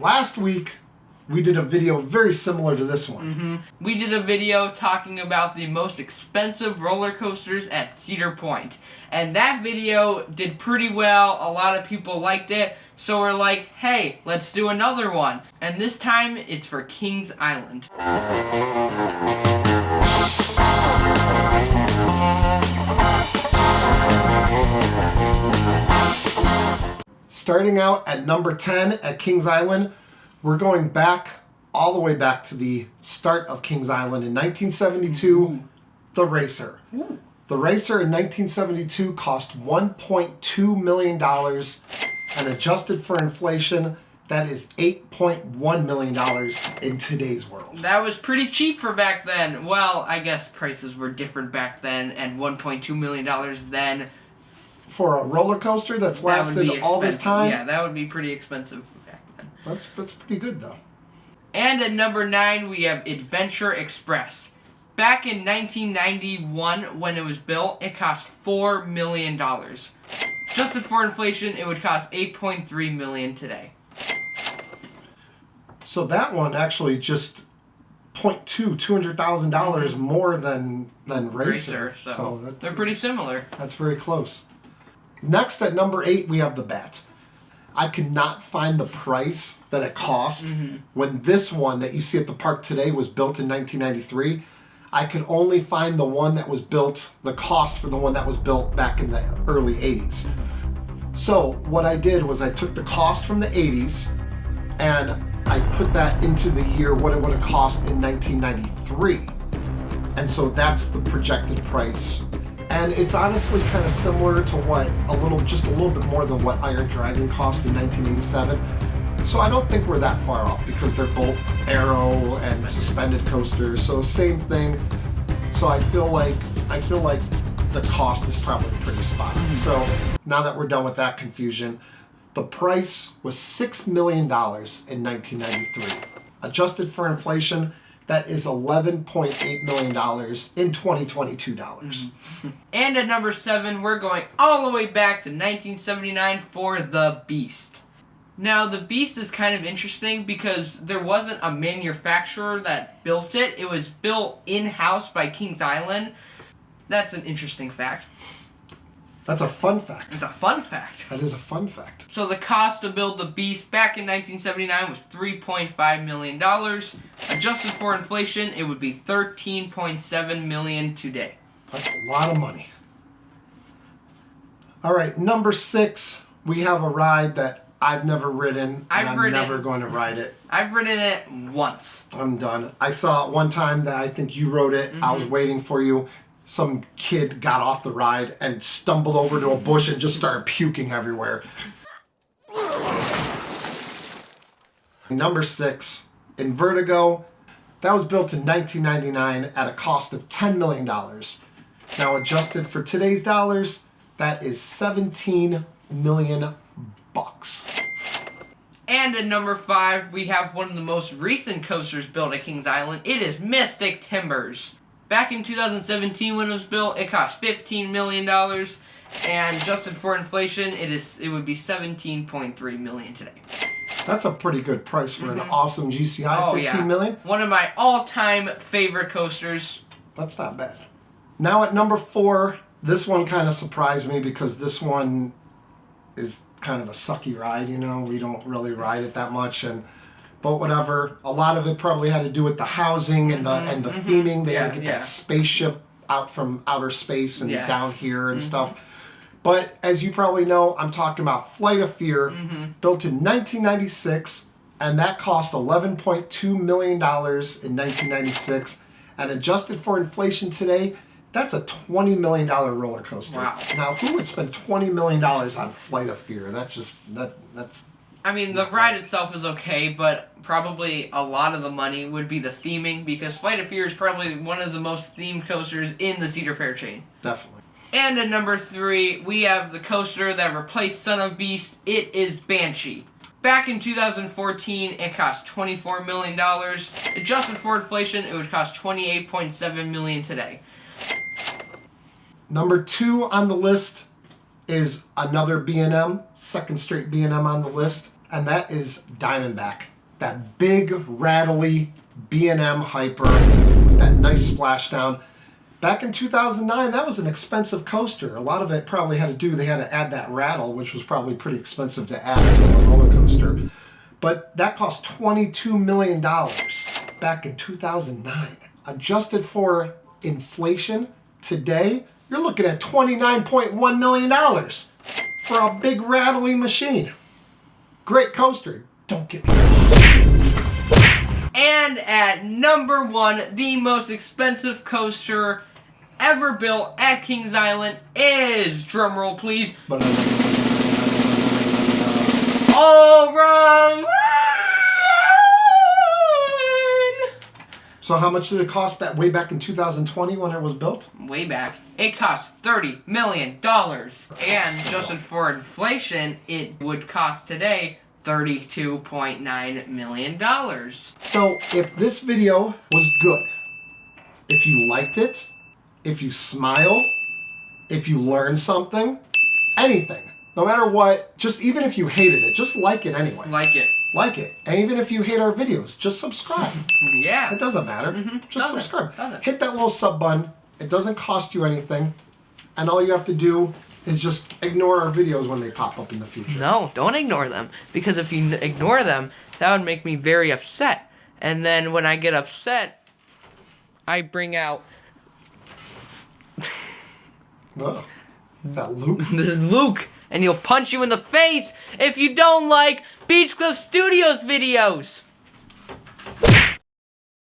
Last week, we did a video very similar to this one. Mm-hmm. We did a video talking about the most expensive roller coasters at Cedar Point. And that video did pretty well. A lot of people liked it. So we're like, hey, let's do another one. And this time, it's for Kings Island. Starting out at number 10 at Kings Island, we're going back, all the way back to the start of Kings Island in 1972, the Racer. Ooh. The Racer in 1972 cost $1.2 million, and adjusted for inflation, that is $8.1 million in today's world. That was pretty cheap for back then. Well, I guess prices were different back then, and $1.2 million then. For a roller coaster that's lasted all this time? Yeah, that would be pretty expensive back then. That's pretty good, though. And at number 9, we have Adventure Express. Back in 1991, when it was built, it cost $4 million. Adjusted for inflation, it would cost $8.3 million today. So that one actually just $200,000 more than Racer. So they're pretty similar. That's very close. Next at number 8, we have the Bat. I could not find the price that it cost when this one that you see at the park today was built in 1993. I could only find the one that was built, the cost for the one that was built back in the early 80s. So what I did was I took the cost from the 80s and I put that into the year what it would have cost in 1993. And so that's the projected price. And it's honestly kind of similar to just a little bit more than what Iron Dragon cost in 1987. So I don't think we're that far off because they're both aero and suspended coasters. So same thing. So I feel like the cost is probably pretty spot on. So now that we're done with that confusion, the price was $6 million in 1993. Adjusted for inflation, that is $11.8 million in 2022 dollars. And at number 7, we're going all the way back to 1979 for the Beast. Now, the Beast is kind of interesting because there wasn't a manufacturer that built it. It was built in-house by Kings Island. That's an interesting fact. That's a fun fact. It's a fun fact. That is a fun fact. So the cost to build the Beast back in 1979 was $3.5 million. Adjusted for inflation, it would be $13.7 million today. That's a lot of money. All right, number 6, we have a ride that I've never ridden, and I'm never going to ride it. I've ridden it once. I'm done. I saw it one time that I think you rode it. I was waiting for you. Some kid got off the ride and stumbled over to a bush and just started puking everywhere. Number 6, Invertigo. That was built in 1999 at a cost of $10 million. Now adjusted for today's dollars, that is $17 million bucks. And at number 5, we have one of the most recent coasters built at Kings Island. It is Mystic Timbers. Back in 2017 when it was built, it cost $15 million, and adjusted for inflation, it would be $17.3 million today. That's a pretty good price for an awesome GCI, $15 million. One of my all-time favorite coasters. That's not bad. Now at number 4, this one kind of surprised me because this one is kind of a sucky ride, you know. We don't really ride it that much, but whatever. A lot of it probably had to do with the housing and the theming. They had to get that spaceship out from outer space and down here and stuff. But as you probably know, I'm talking about Flight of Fear, built in 1996, and that cost $11.2 million in 1996. And adjusted for inflation today, that's a $20 million roller coaster. Wow. Now, who would spend $20 million on Flight of Fear? That's... I mean, the ride itself is okay, but probably a lot of the money would be the theming, because Flight of Fear is probably one of the most themed coasters in the Cedar Fair chain. Definitely. And at number 3, we have the coaster that replaced Son of Beast. It is Banshee. Back in 2014, it cost $24 million. Adjusted for inflation, it would cost $28.7 million today. Number 2 on the list is another B&M, second straight B&M on the list, and that is Diamondback. That big, rattly B&M Hyper with that nice splashdown. Back in 2009, that was an expensive coaster. A lot of it probably had to do, they had to add that rattle, which was probably pretty expensive to add to a roller coaster. But that cost $22 million back in 2009. Adjusted for inflation, today, you're looking at $29.1 million for a big rattling machine. Great coaster. Don't get me wrong. And at number 1, the most expensive coaster ever built at Kings Island is, drumroll please, Orion! So how much did it cost way back in 2020 when it was built? Way back. It cost $30 million. And adjusted for inflation, it would cost today $32.9 million. So if this video was good, if you liked it, if you smiled, if you learned something, anything, no matter what, just even if you hated it, just like it anyway. Like it. Like it. And even if you hate our videos, just subscribe. Yeah. It doesn't matter. Just subscribe. Doesn't. Hit that little sub button. It doesn't cost you anything. And all you have to do is just ignore our videos when they pop up in the future. No, don't ignore them. Because if you ignore them, that would make me very upset. And then when I get upset, I bring out... Oh, is that Luke? This is Luke. And he'll punch you in the face if you don't like Beach Cliff Studios videos.